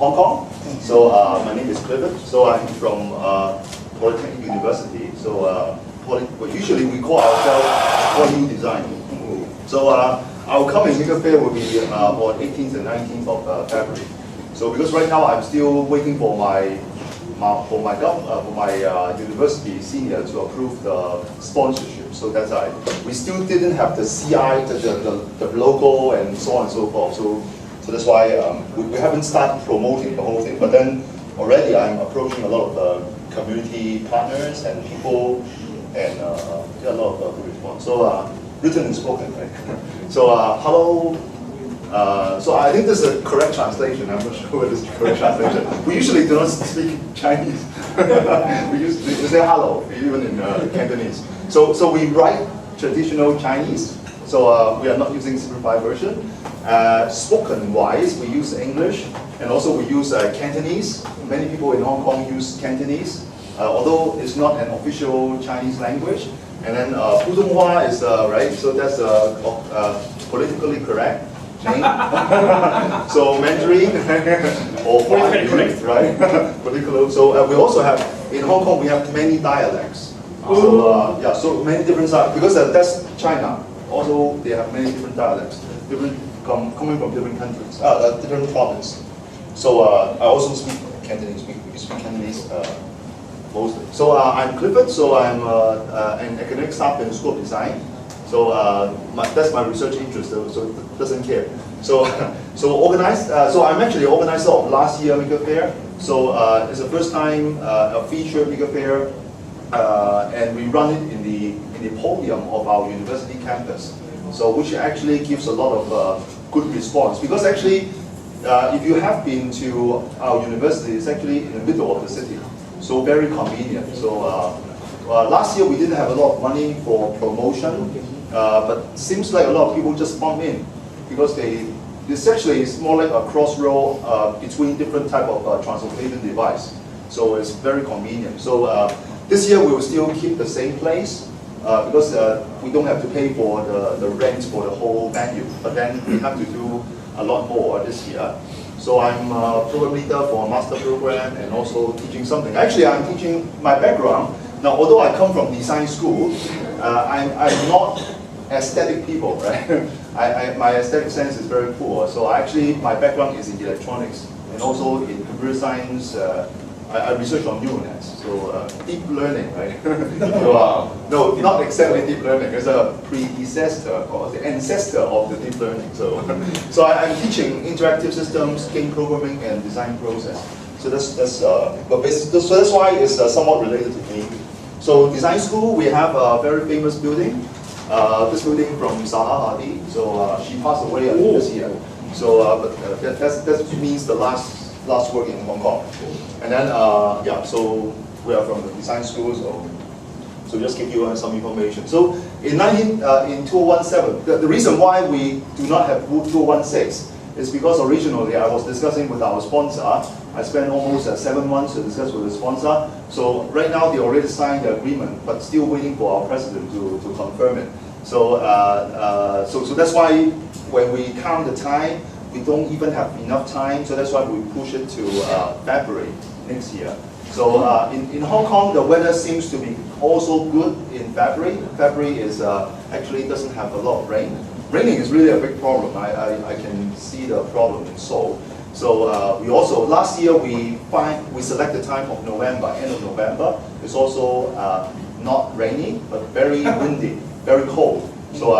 Hong Kong. So my name is Clifford. So I'm from Polytechnic University. So usually we call ourselves Poly Design. So our coming Maker Faire will be on 18th and 19th of February. So because right now I'm still waiting for my university senior to approve the sponsorship. So that's why we still didn't have the CI, the logo, and so on and so forth. So that's why we haven't started promoting the whole thing. But then already I'm approaching a lot of the community partners and people, and get a lot of good response. So written and spoken, right? So hello. So I think this is a correct translation. I'm not sure whether it's the correct translation. We usually do not speak Chinese. we say hello, even in Cantonese. So we write traditional Chinese. So we are not using simplified version. Spoken-wise, we use English, and also we use Cantonese. Many people in Hong Kong use Cantonese, although it's not an official Chinese language. And then Putonghua is right. So that's politically correct. So Mandarin or Huayu, right? Particular. So we also have in Hong Kong we have many dialects. So yeah, so many different because that's China. Also, they have many different dialects, coming from different countries, different provinces. So I also speak Cantonese. We speak Cantonese mostly. So I'm Clifford. So I'm an academic staff in the School of Design. So that's my research interest, so it doesn't care. So organized. So I'm actually organizer of last year Maker Faire. So it's the first time a featured Maker Faire, and we run it in the podium of our university campus. So which actually gives a lot of good response, because actually if you have been to our university, it's actually in the middle of the city, so very convenient. So last year we didn't have a lot of money for promotion. But seems like a lot of people just bump in because this actually is more like a crossroad between different type of transportation device. So it's very convenient. So this year we will still keep the same place because we don't have to pay for the rent for the whole venue. But then we have to do a lot more this year. So I'm a program leader for a master program and also teaching something. Actually, I'm teaching my background. Now, although I come from design school, I'm not aesthetic people, right? My aesthetic sense is very poor. So actually, my background is in electronics and also in computer science. I research on neural nets, so deep learning, right? So, no, not exactly deep learning. It's a predecessor or the ancestor of the deep learning. So I'm teaching interactive systems, game programming, and design process. So that's why it's somewhat related to me. So design school, we have a very famous building. This building from Zaha Hadid. So she passed away this year. So but that means the last work in Hong Kong. And then yeah, so we are from the design school. So just give you some information. So in 2017, the reason why we do not have 2016 is because originally I was discussing with our sponsor. I spent almost 7 months to discuss with the sponsor. So right now they already signed the agreement, but still waiting for our president to confirm it. So so that's why when we count the time, we don't even have enough time. So that's why we push it to February next year. So in Hong Kong, the weather seems to be also good in February. February is actually doesn't have a lot of rain. Raining is really a big problem. I can see the problem in Seoul. So we also, last year we select the time of November, end of November. It's also not rainy, but very windy, very cold. So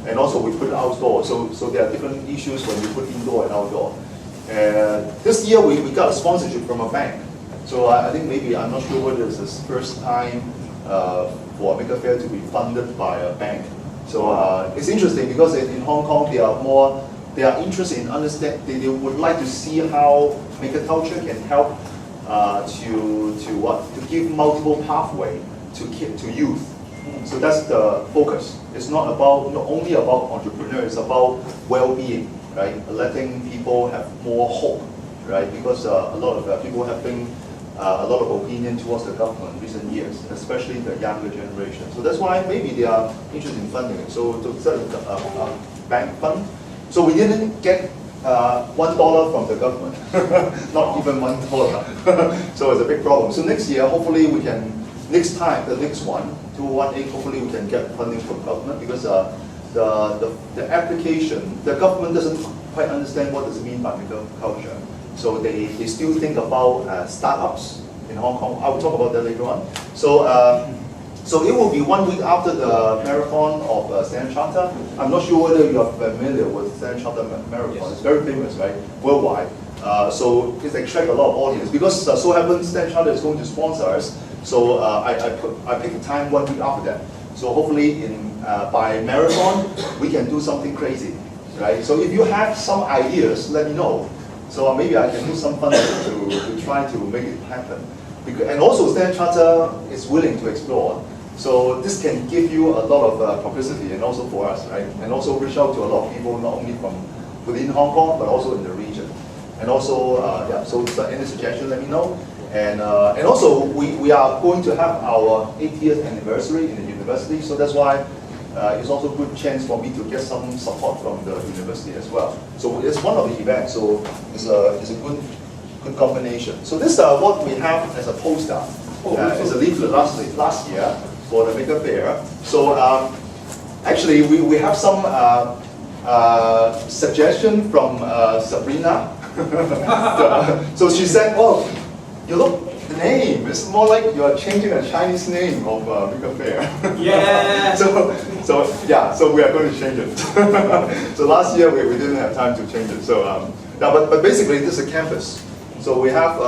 and also we put outdoor. So there are different issues when we put indoor and outdoor. This year we got a sponsorship from a bank. So I think maybe, I'm not sure whether it's the first time for Maker Faire to be funded by a bank. So it's interesting because in Hong Kong they are interested in understand. They would like to see how maker culture can help to give multiple pathway to youth. So that's the focus. It's not only about entrepreneurs. It's about well-being, right? Letting people have more hope, right? Because a lot of people have been a lot of opinion towards the government in recent years, especially the younger generation. So that's why maybe they are interested in funding it. So to set a bank fund. So we didn't get $1 from the government, not even $1. So it's a big problem. So next year, hopefully we can, next time, the next one, 2018, hopefully we can get funding from government because the application, the government doesn't quite understand what does it mean by maker culture. So they still think about startups in Hong Kong. I will talk about that later on. So it will be 1 week after the marathon of Standard Chartered. I'm not sure whether you are familiar with Standard Chartered Marathon. Yes. It's very famous, right? Worldwide. So it attracts a lot of audience because so happens Standard Chartered is going to sponsor us. So I picked a time 1 week after that. So hopefully by marathon we can do something crazy, right? So if you have some ideas, let me know. So maybe I can do some funding to try to make it happen. And also Standard Chartered is willing to explore. So this can give you a lot of publicity and also for us, right? And also reach out to a lot of people, not only from within Hong Kong, but also in the region. And also, yeah, so any suggestion, let me know. And also, we are going to have our 80th anniversary in the university, so that's why it's also a good chance for me to get some support from the university as well. So it's one of the events, so it's a good combination. So this is what we have as a poster. It's a leaflet last year for the Maker Faire. So actually, we have some suggestion from Sabrina. So she said, "Oh, you look, the name is more like you are changing a Chinese name of Maker Faire." Yeah. So we are going to change it. So last year we didn't have time to change it. So yeah, but basically this is a campus. So we have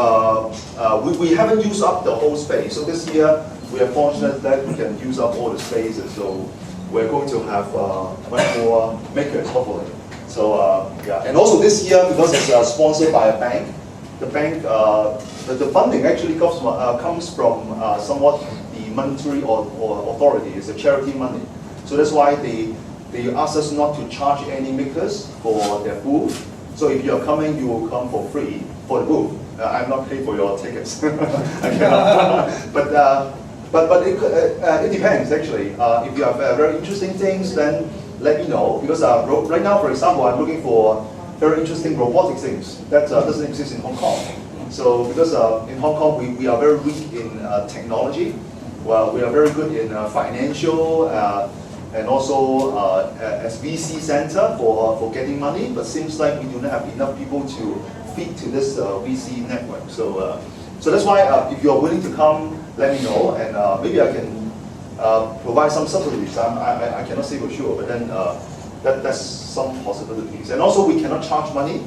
we haven't used up the whole space. So this year we are fortunate that we can use up all the spaces. So we're going to have much more makers hopefully. So yeah, and also this year because it's sponsored by a bank, the bank the funding actually comes from somewhat the monetary or authority. It's a charity money. So that's why they ask us not to charge any makers for their booth. So if you are coming, you will come for free for the booth. I'm not paying for your tickets. I cannot. But it depends actually. If you have very interesting things, then let me know. Because right now, for example, I'm looking for very interesting robotic things that doesn't exist in Hong Kong. So because in Hong Kong we are very weak in technology. Well, we are very good in financial and also as VC center for getting money. But seems like we do not have enough people to feed to this VC network. So that's why if you are willing to come, let me know, and maybe I can provide some subsidies. I cannot say for sure, but then that's some possibilities. And also we cannot charge money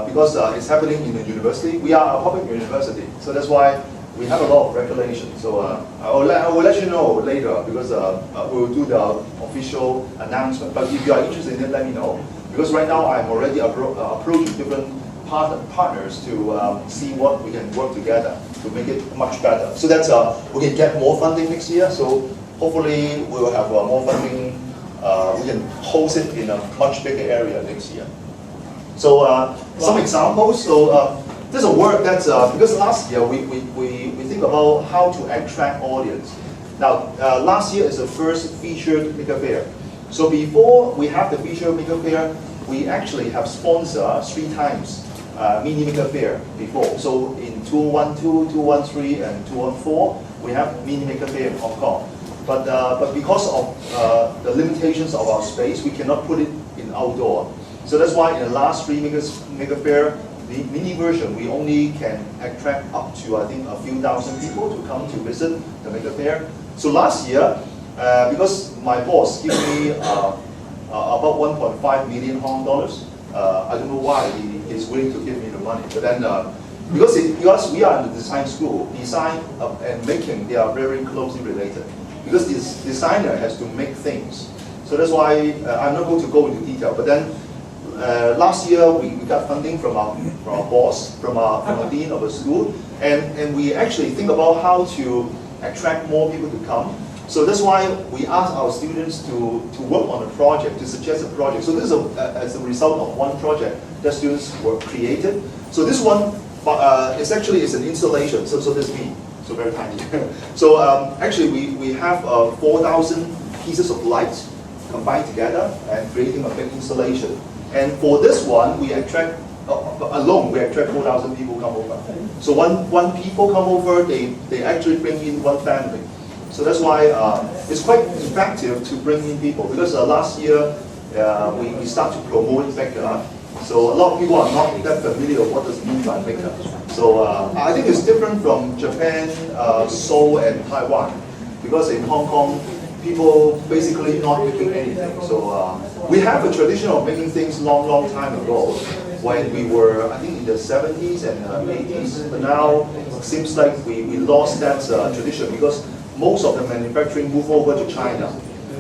because it's happening in the university. We are a public university, so that's why we have a lot of regulations. So I will let you know later because we will do the official announcement. But if you are interested in it, let me know. Because right now I'm already approaching different partners to see what we can work together to make it much better. So that's we can get more funding next year. So hopefully we will have more funding. We can host it in a much bigger area next year. So some examples. So there's a work that's because last year we think about how to attract audience. Now last year is the first featured Maker Faire. So before we have the featured Maker Faire, we actually have sponsored 3 times mini Maker Faire before. So in 2012, 2013, and 2014, we have mini Maker Faire in Hong Kong. But because of the limitations of our space, we cannot put it in outdoor. So that's why in the last 3 Maker Faire, the mini version, we only can attract up to I think a few thousand people to come to visit the Maker Faire. So last year, because my boss gave me about 1.5 million Hong Kong dollars. I don't know why he's willing to give me the money, but then because we are in the design school, design and making, they are very closely related. Because this designer has to make things, so that's why I'm not going to go into detail. But then last year we got funding from our boss, from the dean of the school, and we actually think about how to attract more people to come. So that's why we ask our students to work on a project, to suggest a project. So this is as a result of one project that students were created. So this one is actually an installation. So this is me, so very tiny. So actually we have 4,000 pieces of lights combined together and creating a big installation. And for this one, we attract, alone, we attract 4,000 people come over. So when people come over, they actually bring in one family. So that's why it's quite effective to bring in people, because last year we start to promote Maker. So a lot of people are not that familiar with what does it mean by Maker. So I think it's different from Japan, Seoul, and Taiwan, because in Hong Kong, people basically not making anything. So we have a tradition of making things long time ago, when we were, I think, in the 70s and 80s. But now it seems like we lost that tradition, because most of the manufacturing moved over to China.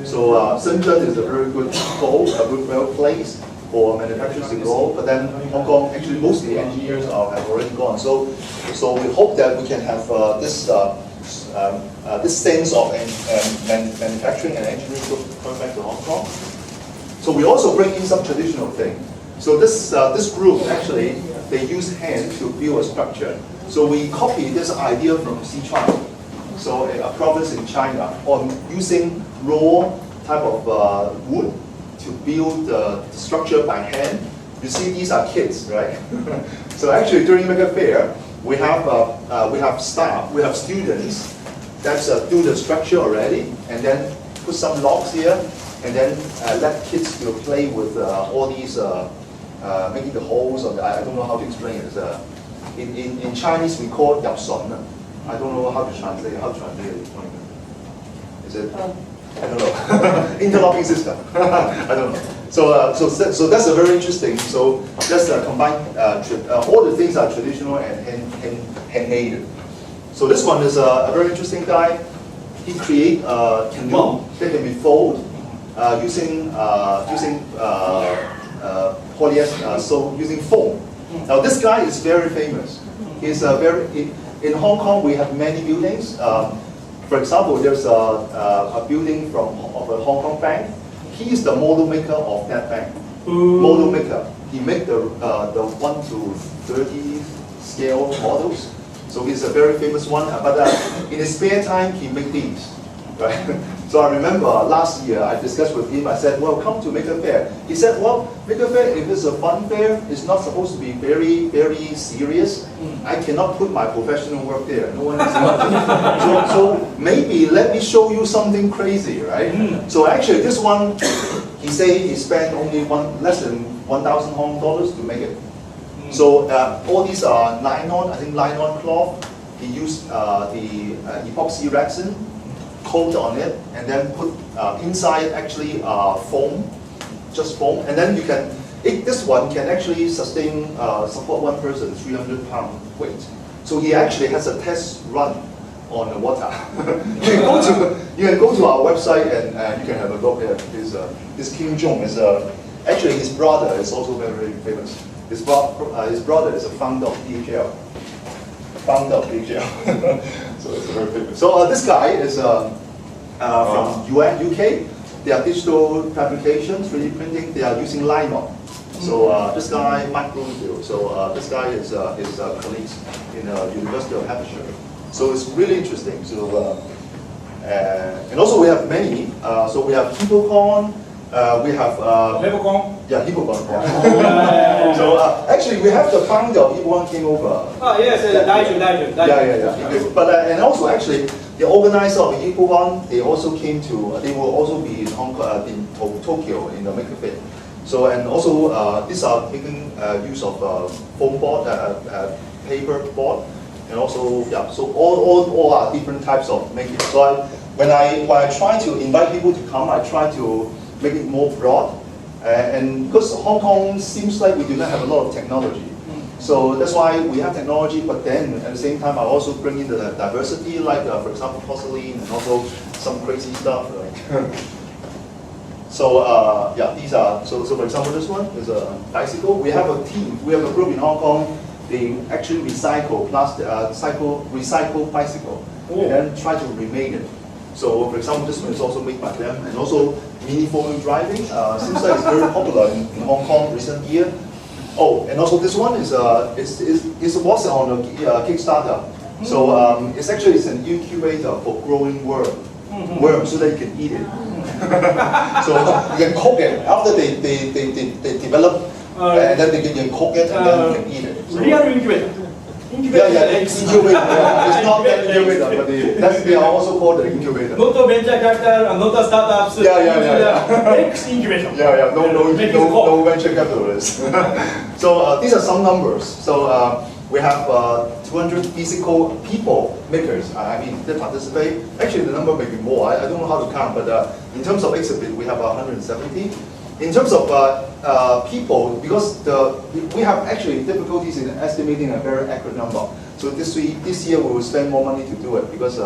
So Shenzhen is a very good goal, a good place for manufacturers to go. But then Hong Kong, actually, most of the engineers have already gone. So we hope that we can have this sense of manufacturing and engineering coming back to Hong Kong. So we also bring in some traditional thing. So this group, actually, they use hand to build a structure. So we copy this idea from Sichuan, so a province in China, on using raw type of wood to build the structure by hand. You see, these are kids, right? So actually, during Maker Faire, we have staff, we have students that do the structure already, and then put some logs here, and then let kids play with all these, making the holes. I don't know how to explain it. In Chinese, we call it yapson. I don't know how to translate it. Is it? I don't know. Interlocking system. I don't know. So that's a very interesting. So that's combine. All the things are traditional and handmade. So this one is a very interesting guy. He create a canoe that can be folded using polyester. So using foam. Now this guy is very famous. He's in Hong Kong, we have many buildings. For example, there's a building of a Hong Kong bank. He is the model maker of that bank. Model maker. He make the 1 to 30 scale models. So he's a very famous one. But in his spare time, he make these. Right? So I remember last year I discussed with him. I said, "Well, come to Maker Faire." He said, "Well, Maker Faire, if it's a fun fair, it's not supposed to be very serious. I cannot put my professional work there. No one is so maybe let me show you something crazy, right?" So actually, this one, he said he spent only less than 1,000 Hong Kong dollars to make it. So all these are nylon, I think nylon cloth. He used the epoxy resin, coat on it, and then put inside actually foam, just foam, and then you can. This one can actually support one person 300-pound weight. So he actually has a test run on the water. you can go to our website and you can have a look at this Kim Jong is actually his brother is also very famous. His brother is a founder of DHL. So it's very famous. So this guy is from UK. They are digital fabrication, 3D printing. They are using nylon. So this guy, Mike Bloomfield. So this guy is his colleagues in the University of Hampshire. So it's really interesting. So and also we have many. So we have Hippocon. We have Hippocon. Yeah, Hippocon. So actually, we have the founder of Hippocon came over. Oh yes, Daiju. Yeah. But and also actually, the organizer of Hippocon, they also came to. They will also be in Hong Kong, in Tokyo, in the Maker Faire. So and also these are making use of foam board, paper board, and also So all are different types of making. So when I try to invite people to come, I try to make it more broad. And because Hong Kong seems like we do not have a lot of technology. So that's why we have technology, but then at the same time, I also bring in the diversity, like for example, porcelain, and also some crazy stuff. Right? So these are, so for example, this one is a bicycle. We have a team, we have a group in Hong Kong, they actually recycle plastic, recycle bicycle, and then try to remake it. So, for example, this one is also made by them, and also mini four-wheel driving. Seems like it's very popular in Hong Kong recent year. Oh, and also this one is was on a Kickstarter. So it's an incubator for growing worms, so that you can eat it. So you can cook it after they develop, and then they can cook it and then you can eat it. So, Real incubator. it's incubator. It's not that incubator, but they are also called the incubator. Not a venture capital, not a startups. X incubation. No venture capitalists. So these are some numbers. So we have 200 physical people, makers. I mean, they participate. Actually, the number may be more. I don't know how to count, but in terms of exhibit, we have 170. In terms of people, because we have actually difficulties in estimating a very accurate number. So this year we will spend more money to do it because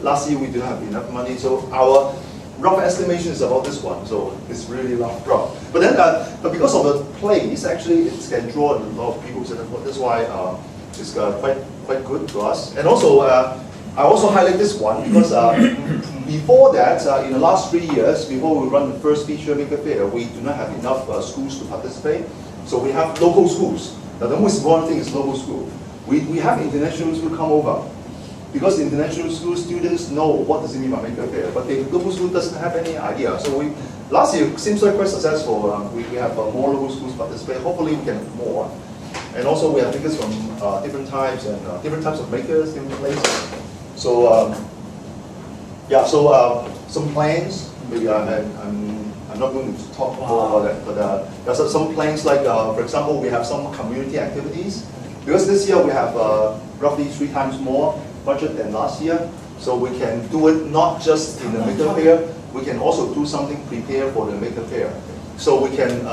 last year we didn't have enough money. So our rough estimation is about this one. So it's really rough. But then, but because of the place, actually it can draw a lot of people. So that's why it's quite good to us. And also, I also highlight this one because before that, in the last 3 years, before we run the first feature Maker Faire, we do not have enough schools to participate. So we have local schools. Now the most important thing is local school. We have international schools come over because international school students know what does it mean by Maker Faire, but the local school doesn't have any idea. So last year seems like quite successful. We have more local schools participate. Hopefully we can have more. And also we have makers from different types and different types of makers, different places. So some plans. Maybe I'm not going to talk more about that, but there's some plans like, for example, we have some community activities. Because this year we have roughly 3 times more budget than last year, so we can do it not just in the Maker Faire, we can also do something prepared for the Maker Faire. So we can,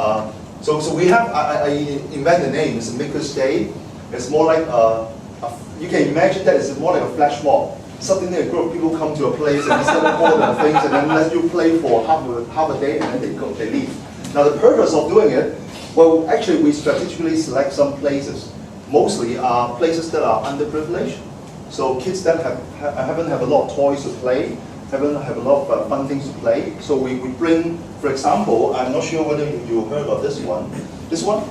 so we have, I invent the name, it's Maker's Day. It's more like, you can imagine that it's more like a flash mob. Suddenly a group of people come to a place and instead of all the things and then let you play for half a day and then they leave. Now the purpose of doing it, well actually we strategically select some places. Mostly are places that are underprivileged. So kids that haven't have a lot of toys to play, haven't have a lot of fun things to play. So we bring, for example, I'm not sure whether you heard of this one. This one,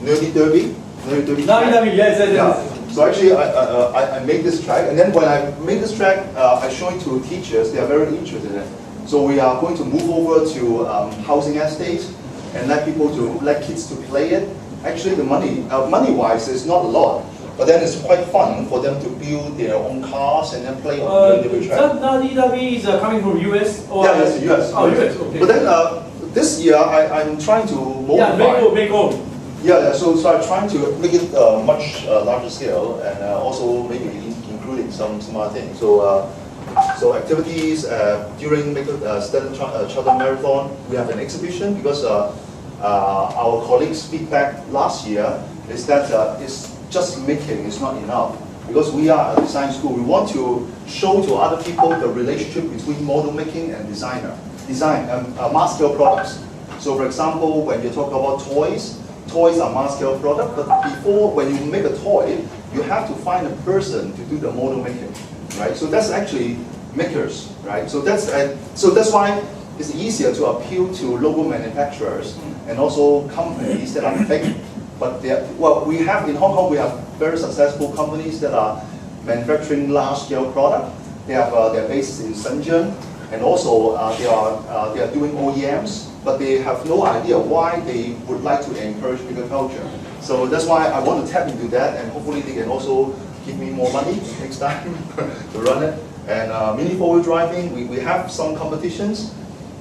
Nerdy Derby. Yes. So actually, I made this track, and then when I made this track, I show it to teachers. They are very interested in it. So we are going to move over to housing estates and let kids to play it. Actually, the money-wise, is not a lot, but then it's quite fun for them to build their own cars and then play on the track. That is coming from US? Or Yeah, it's US. Oh, US, okay. But then this year, I'm trying to modify. Yeah, make own. Yeah, so I'm trying to make it much larger scale and also maybe including some other things. So activities during Standard Chartered Marathon, we have an exhibition because our colleagues' feedback last year is that it's just making is not enough. Because we are a design school, we want to show to other people the relationship between model making and design and mass scale products. So for example, when you talk about toys are mass scale product, but before, when you make a toy, you have to find a person to do the model making, right? So that's actually makers, right? So that's why it's easier to appeal to local manufacturers and also companies that are big. But we have in Hong Kong, we have very successful companies that are manufacturing large-scale product. They have their bases in Shenzhen, and also they are doing OEMs, but they have no idea why they would like to encourage maker culture. So that's why I want to tap into that, and hopefully they can also give me more money next time to run it. And mini four-wheel driving, we have some competitions.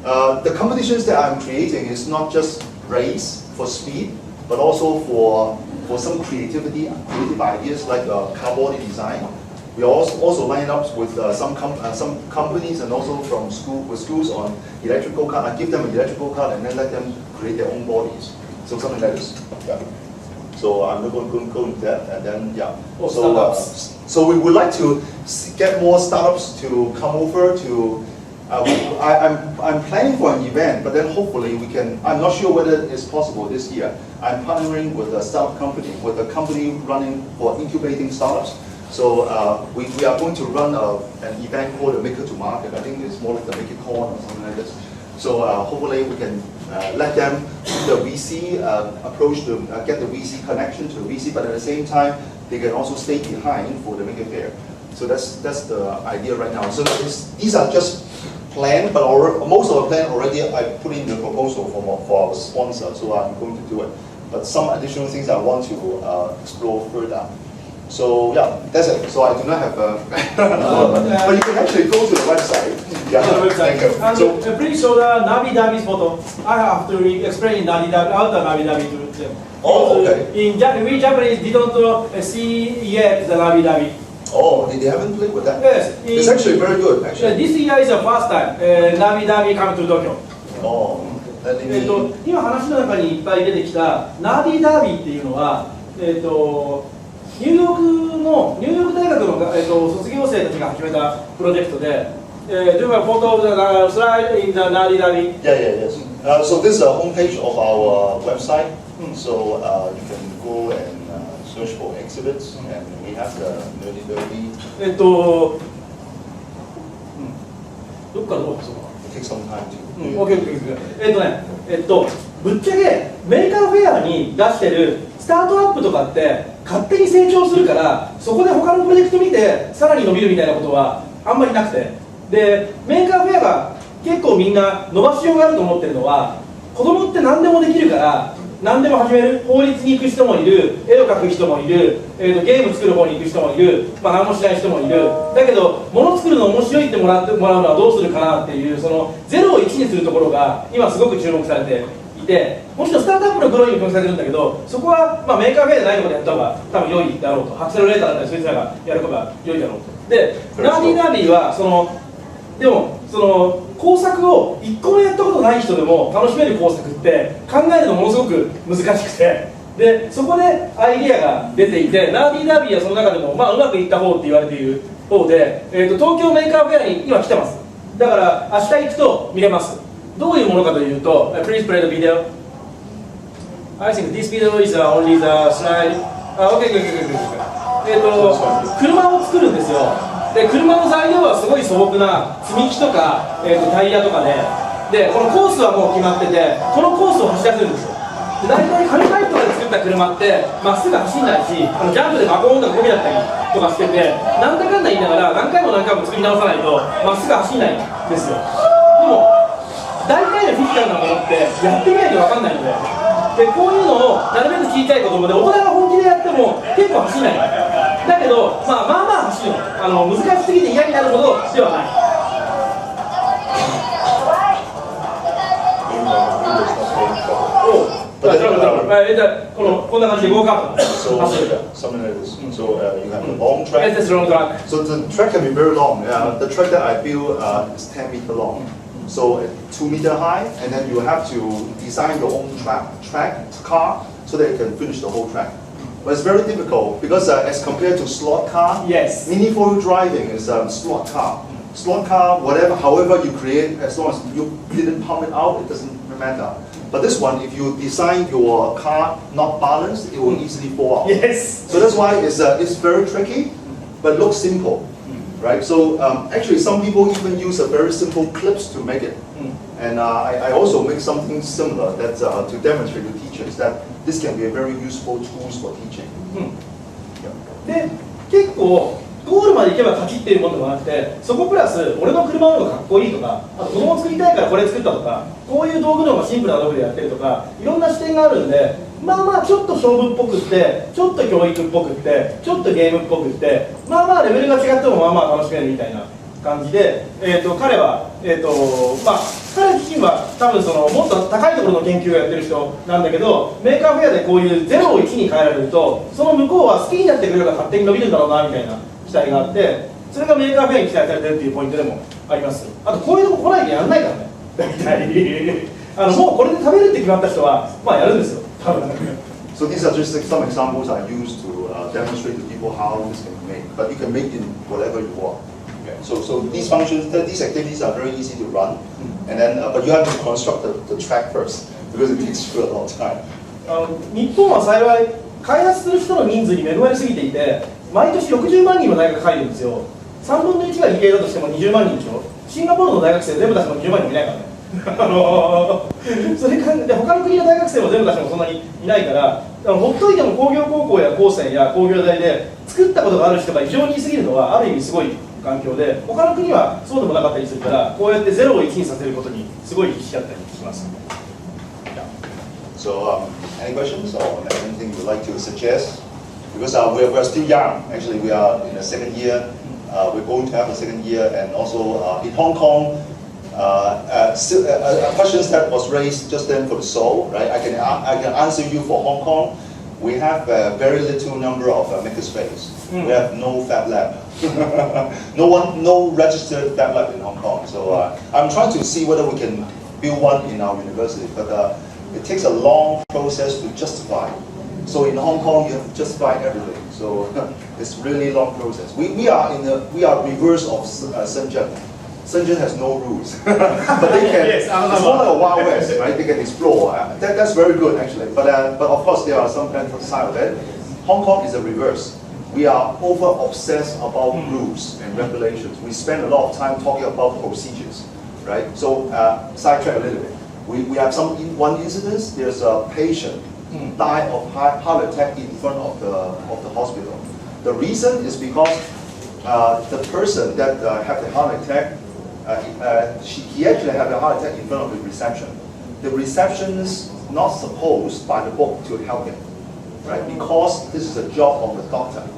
The competitions that I'm creating is not just race for speed, but also for some creative ideas like car body design. We also line up with some companies and also from schools on electrical car. I give them an electrical car and then let them create their own bodies. So something like this. Yeah. So I'm not going to go into that, and then yeah. So we would like to get more startups to come over to. I'm planning for an event, but then hopefully we can. I'm not sure whether it's possible this year. I'm partnering with a startup company, with a company running for incubating startups. So we are going to run an event called the Maker to Market. I think it's more like the MakerCon or something like this. So hopefully we can let them do the VC approach to get the VC connection to the VC, but at the same time they can also stay behind for the Maker Faire. So that's the idea right now. So these are just plan, but most of the plan already I put in the proposal for our sponsor, so I'm going to do it. But some additional things I want to explore further. So yeah, that's it. So I do not have but you can actually go to the website. Yeah, thank you. And So, please show the Navi-Davi's photo. I have to explain Navi-Davi, how the Navi-Davi to them. oh, okay. We Japanese didn't see yet the Navi-Davi. Oh, they haven't played with that? Yes. It's actually very good, actually. This year is the first time Navi-Davi come to Tokyo. Oh, let me... 今話の中にいっぱい出てきたナビダービーっていうのは、ニューヨーク大学の、卒業生たちが始めたプロジェクトで、Do you have a photo of the slide in the Navi Davi? Yeah, yes. So this is a homepage of our website. So you can go and search for exhibits, and we have the Nerdy Derby. どっからどうですか It takes some time to. OK。ぶっちゃけメーカーフェアに出してるスタートアップとかって勝手に成長するからそこで他のプロジェクト見てさらに伸びるみたいなことはあんまりなくて、でメーカーフェアが結構みんな伸ばしようがあると思ってるのは、子供って何でもできるから何でも始める、法律に行く人もいる、絵を描く人もいる、ゲーム作る方に行く人もいる、何もしない人もいる。だけど物作るの面白いってもらうのはどうするかなっていう、その0を1にするところが今すごく注目されていて、もちろんスタートアップのグローにもされてるんだけど、そこはメーカーフェアじゃないところでやった方が多分良いだろうと、アクセラレーターだったりそいつらがやることが良いだろうと。でナーディーナーディーはでもその工作を1個もやったことない人でも楽しめる工作って考えるのものすごく難しくて、でそこでアイディアが出ていて、ナーディーナーディーはその中でもうまくいった方って言われている方で、東京メーカーフェアに今来てます。だから明日行くと見れます。どういうものかというと、Please play the video. I think this video is only the slide. OK。車を作るんですよ。で車の材料はすごい素朴な積み木とか、タイヤとかで、このコースはもう決まってて、このコースを走らせるんですよ。で大体紙パイプとかで作った車ってまっすぐ走んないし、ジャンプでバコーンとかこびだったりとかしてて、なんだかんだ言いながら何回も作り直さないとまっすぐ走んないんですよ。でも大体のフィジカルなものってやってみないと分かんないので、こういうのをなるべく小さい子供で、大人が本気でやっても結構走んない。だけどまあ走るの、難しすぎて嫌になるほどではない。こんな感じでゴーカート。So something like this. So you have a long track. This is long track. So the track can be very long. The track that I built is 10 meters long. So 2 meters high, and then you have to design your own track car so that you can finish the whole track. But it's very difficult because as compared to slot car, yes, mini 4-wheel driving is slot car. Slot car, however you create, as long as you didn't pump it out, it doesn't matter. But this one, if you design your car not balanced, it will easily fall out. Yes. So that's why it's very tricky, but looks simple, right? So actually, some people even use a very simple clips to make it. And I also make something similar that to demonstrate to teachers that this can be a very useful tools for teaching. で結構ゴールまで行けば勝ちっていうものではなくて、そこプラス俺の車の方がかっこいいとか、あと子供作りたいからこれ作ったとか、こういう道具の方がシンプルな道具でやってるとか、いろんな視点があるんで、ちょっと勝負っぽくって、ちょっと教育っぽくって、ちょっとゲームっぽくって、レベルが違っても楽しめるみたいな感じで、彼は彼自身は多分もっと高いところの研究をやってる人なんだけど、メーカーフェアでこういう0を1に変えられると、その向こうは好きになってくれれば勝手に伸びるんだろうなみたいな期待があって、それがメーカーフェアに期待されてるっていうポイントでもあります。あとこういうとこ来ないとやらないからね、大体もうこれで食べるって決まった人はやるんですよ、多分。So these are just some examples I use to demonstrate to people how this can be made. But you can make in whatever you want. Okay. So these functions, these activities are very easy to run, and then but you have to construct the track first because it takes you a long time. 日本は幸い開発する人の人数に恵まれすぎていて、毎年60万人の大学が入るんですよ。3分の1が理系だとしても20万人でしょ。シンガポールの大学生全部出しても20万人いないからね。それからで他の国の大学生も全部出してもそんなにいないから、ほっといても工業高校や高専や工業大で作ったことがある人が異常にいすぎるのはある意味すごい環境で、他の国はそうでもなかったりするから、こうやって0を1にさせることにすごい意識あったりします。So, any questions or anything you'd like to suggest? Because we're still young. Actually, we are in the second year. We're going to have a second year, and also in Hong Kong, questions that was raised just then for the Seoul, right? I can answer you for Hong Kong. We have a very little number of makerspace. We have no Fab Lab. no registered Fab Lab in Hong Kong. So I'm trying to see whether we can build one in our university, but it takes a long process to justify. So in Hong Kong, you have to justify everything. So it's really long process. We are reverse of Shenzhen. Shenzhen has no rules, but they can. Yes, it's more like a Wild West, right? They can explore. That's very good actually. But of course there are some side of it. Hong Kong is the reverse. We are over obsessed about rules and regulations. We spend a lot of time talking about procedures, right? So sidetrack a little bit. We have one incident. There's a patient died of heart attack in front of the hospital. The reason is because the person that had the heart attack, he actually had a heart attack in front of the reception. The receptionist not supposed by the book to help him, right? Because this is a job of the doctor,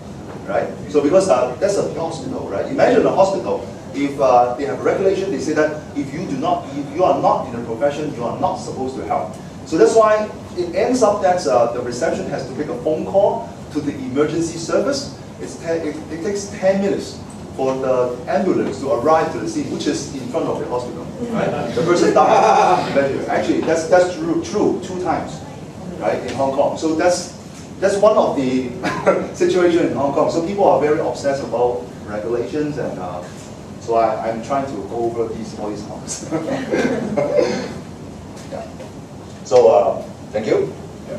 right? So because that's a hospital, right? Imagine a hospital. If they have a regulation, they say that if you are not in a profession, you are not supposed to help. So that's why it ends up that the reception has to make a phone call to the emergency service. It takes 10 minutes for the ambulance to arrive to the scene, which is in front of the hospital, right? The person died. Actually, that's true 2 times, right, in Hong Kong. So that's one of the situation in Hong Kong. So people are very obsessed about regulations, and so I'm trying to go over all these topics. Yeah. So thank you. Yeah.